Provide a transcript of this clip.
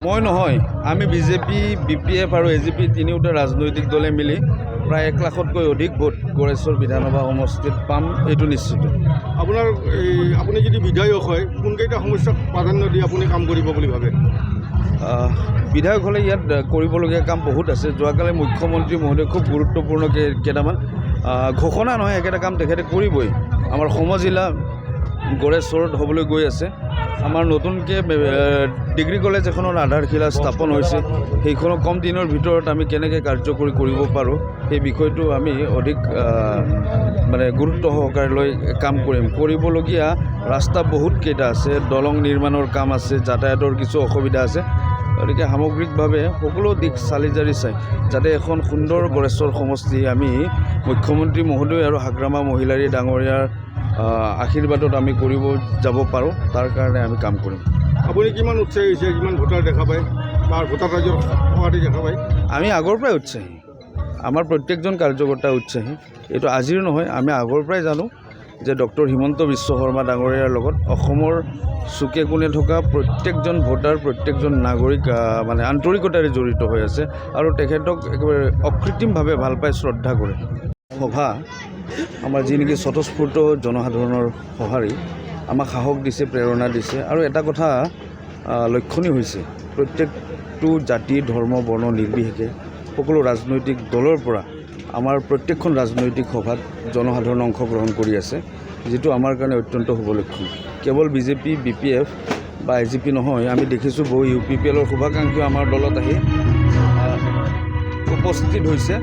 মই নহয়, আমি বিজেপি, বিপিএফ আৰু এজিপি তিনিওটা ৰাজনৈতিক দলে মিলি প্ৰায় 1 লাখতকৈ অধিক ভোট গড়েশ্বৰ বিধানসভা সমষ্টিত পাম, এইটো নিশ্চিত। আপুনি যদি বিধায়ক হয় কোনকেইটা সমস্যাক প্ৰাধান্য দি আপুনি কাম কৰিব বুলি ভাবে? বিধায়ক হ'লে ইয়াত কৰিবলগীয়া কাম বহুত আছে। যোৱাকালি মুখ্যমন্ত্ৰী মহোদয় খুব গুৰুত্বপূৰ্ণ কেইটামান ঘোষণা নহয়, একেটা কাম তেখেতে কৰিবই। আমাৰ সমজিলা গড়েশ্বৰত হ'বলৈ গৈ আছে। আমাৰ নতুনকৈ ডিগ্ৰী কলেজ এখনৰ আধাৰশিলা স্থাপন হৈছে, সেইখনক কম দিনৰ ভিতৰত আমি কেনেকৈ কাৰ্যকৰী কৰিব পাৰোঁ সেই বিষয়টো আমি অধিক গুৰুত্ব সহকাৰে লৈ কাম কৰিবলগীয়া ৰাস্তা বহুত কেইটা আছে, দলং নিৰ্মাণৰ কাম আছে, যাতায়াতৰ কিছু অসুবিধা আছে। গতিকে সামগ্ৰিকভাৱে সকলো দিশ চালি জাৰি চাই যাতে এখন সুন্দৰ গড়েশ্বৰ সমষ্টি আমি মুখ্যমন্ত্ৰী মহোদয় আৰু হাগ্ৰামা মহিলাৰী ডাঙৰীয়াৰ আশীৰ্বাদত আমি কৰিব যাব পাৰোঁ, তাৰ কাৰণে আমি কাম কৰিম। আপুনি কিমান উৎসাহী হৈছে, কিমান ভোটাৰ দেখা পায় বা ভোটাৰ ৰাইজৰ সঁহাৰি দেখা পায়? আমি আগৰ পৰাই উৎসাহী, আমাৰ প্ৰত্যেকজন কাৰ্যকৰ্তা উৎসাহী। এইটো আজিৰ নহয়, আমি আগৰ পৰাই জানো যে ডক্টৰ হিমন্ত বিশ্ব শৰ্মা ডাঙৰীয়াৰ লগত অসমৰ চুকে কোণে থকা প্ৰত্যেকজন ভোটাৰ, প্ৰত্যেকজন নাগৰিক আন্তৰিকতাৰে জড়িত হৈ আছে আৰু তেখেতক একেবাৰে অকৃত্ৰিমভাৱে ভাল পাই শ্ৰদ্ধা কৰে। সভা আমাৰ যি নেকি স্বতঃস্ফূৰ্ত জনসাধাৰণৰ সঁহাৰি আমাক সাহস দিছে, প্ৰেৰণা দিছে। আৰু এটা কথা লক্ষণীয় হৈছে, প্ৰত্যেকটো জাতি, ধৰ্ম, বৰ্ণ নিৰ্বিশেষে সকলো ৰাজনৈতিক দলৰ পৰা আমাৰ প্ৰত্যেকখন ৰাজনৈতিক সভাত জনসাধাৰণ অংশগ্ৰহণ কৰি আছে, যিটো আমাৰ কাৰণে অত্যন্ত শুভলক্ষণ। কেৱল বিজেপি, বিপিএফ বা এজিপি নহয়, আমি দেখিছোঁ বহু UPPL শুভাকাংক্ষীও আমাৰ দলত আহি উপস্থিত হৈছে।